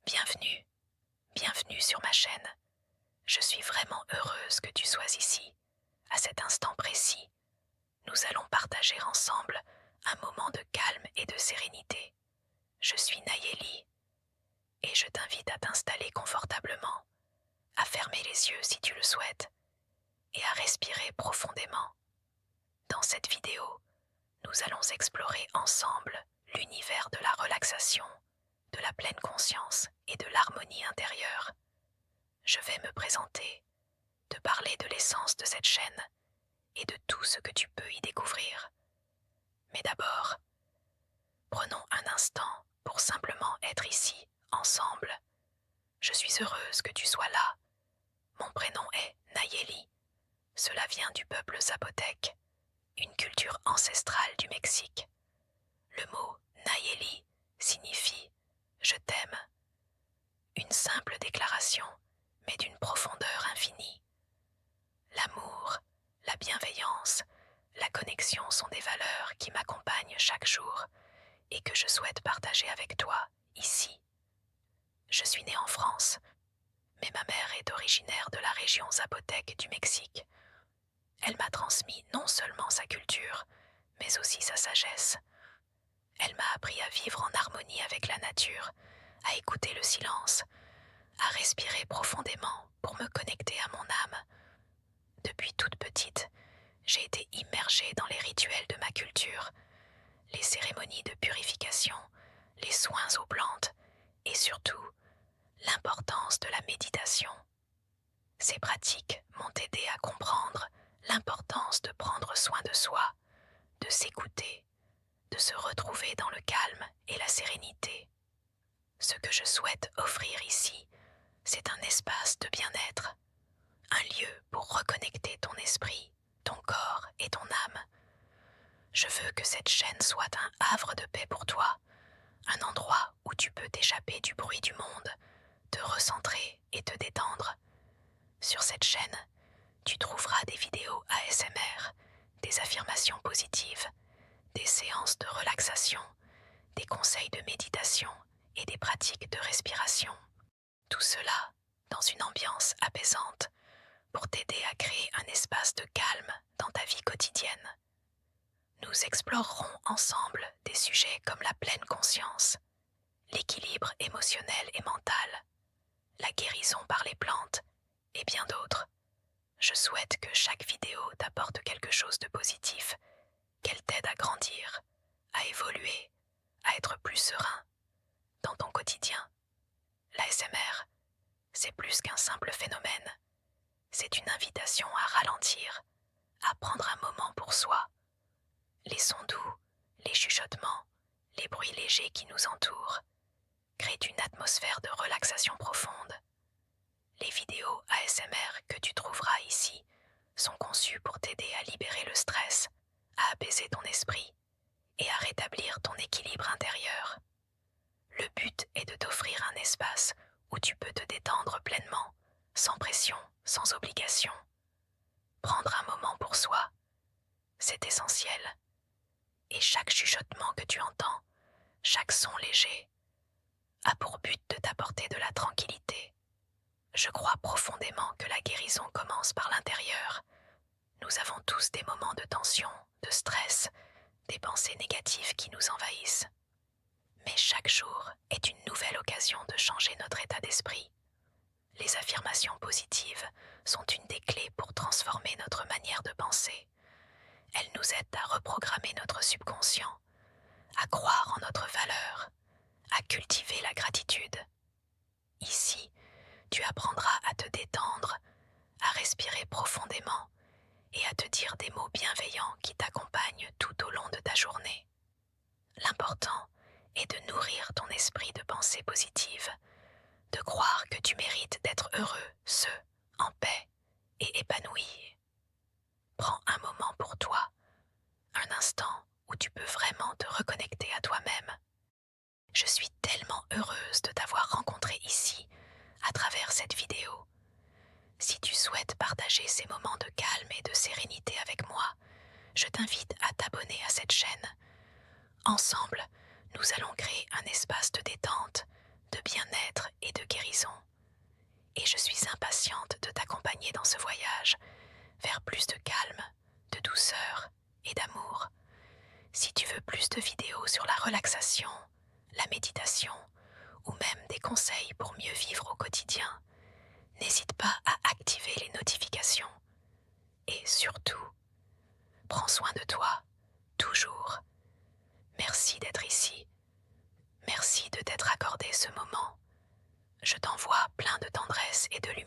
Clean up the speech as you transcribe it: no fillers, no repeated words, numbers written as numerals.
Bienvenue, bienvenue sur ma chaîne. Je suis vraiment heureuse que tu sois ici, à cet instant précis. Nous allons partager ensemble un moment de calme et de sérénité. Je suis Nayeli et je t'invite à t'installer confortablement, à fermer les yeux si tu le souhaites et à respirer profondément. Dans cette vidéo, nous allons explorer ensemble l'univers de la relaxation, de la pleine conscience et de l'harmonie intérieure. Je vais me présenter, te parler de l'essence de cette chaîne et de tout ce que tu peux y découvrir. Mais d'abord, prenons un instant pour simplement être ici, ensemble. Je suis heureuse que tu sois là. Mon prénom est Nayeli. Cela vient du peuple zapotèque, une culture ancestrale du Mexique. Le mot Nayeli signifie « je t'aime ». Une simple déclaration, mais d'une profondeur infinie. L'amour, la bienveillance, la connexion sont des valeurs qui m'accompagnent chaque jour et que je souhaite partager avec toi, ici. Je suis née en France, mais ma mère est originaire de la région zapotèque du Mexique. Elle m'a transmis non seulement sa culture, mais aussi sa sagesse. Elle m'a appris à vivre en harmonie avec la nature, à écouter le silence, à respirer profondément pour me connecter à mon âme. Depuis toute petite, j'ai été immergée dans les rituels de ma culture, les cérémonies de purification, les soins aux plantes et surtout l'importance de la méditation. Ces pratiques m'ont aidé à comprendre l'importance de prendre soin de soi, de s'écouter, de se retrouver dans le calme et la sérénité. Ce que je souhaite offrir ici, c'est un espace de bien-être, un lieu pour reconnecter ton esprit, ton corps et ton âme. Je veux que cette chaîne soit un havre de paix pour toi, un endroit où tu peux t'échapper du bruit du monde, te recentrer et te détendre. Sur cette chaîne, tu trouveras des vidéos ASMR, des affirmations positives, des séances de relaxation, des conseils de méditation et des pratiques de respiration. Tout cela dans une ambiance apaisante pour t'aider à créer un espace de calme dans ta vie quotidienne. Nous explorerons ensemble des sujets comme la pleine conscience, l'équilibre émotionnel et mental, la guérison par les plantes et bien d'autres. Je souhaite que chaque vidéo t'apporte quelque chose de positif, qu'elle t'aide à grandir, à évoluer, à être plus serein dans ton quotidien. L'ASMR, c'est plus qu'un simple phénomène. C'est une invitation à ralentir, à prendre un moment pour soi. Les sons doux, les chuchotements, les bruits légers qui nous entourent créent une atmosphère de relaxation profonde. Les vidéos ASMR que tu trouveras ici sont conçues pour t'aider à libérer le stress, à apaiser ton esprit et à rétablir ton équilibre intérieur. Le but est de t'offrir un espace où tu peux te détendre pleinement, sans pression, sans obligation. Prendre un moment pour soi, c'est essentiel. Et chaque chuchotement que tu entends, chaque son léger, a pour but de t'apporter de la tranquillité. Je crois profondément que la guérison commence par l'intérieur. Nous avons tous des moments de tension, de stress, des pensées négatives qui nous envahissent. Mais chaque jour est une nouvelle occasion de changer notre état d'esprit. Les affirmations positives sont une des clés pour transformer notre manière de penser. Elles nous aident à reprogrammer notre subconscient, à croire en notre valeur, à cultiver la gratitude. Ici, tu apprendras à te détendre, à respirer profondément et à te dire des mots bienveillants qui t'accompagnent tout au long de ta journée. L'important est de nourrir ton esprit de pensées positives, de croire que tu mérites d'être heureux, en paix et épanoui. Prends un moment pour toi, un instant où tu peux vraiment te reconnecter à toi-même. Je suis tellement heureuse de t'avoir rencontré ici, à travers cette vidéo. Si tu souhaites partager ces moments de calme et de sérénité avec moi, je t'invite à t'abonner à cette chaîne. Ensemble, nous allons créer un espace de détente, de bien-être et de guérison. Et je suis impatiente de t'accompagner dans ce voyage vers plus de calme, de douceur et d'amour. Si tu veux plus de vidéos sur la relaxation, la méditation ou même des conseils pour mieux vivre au quotidien, n'hésite pas à activer les notifications. Et surtout, prends soin de toi, toujours. Merci d'être ici. Merci de t'être accordé ce moment. Je t'envoie plein de tendresse et de lumière.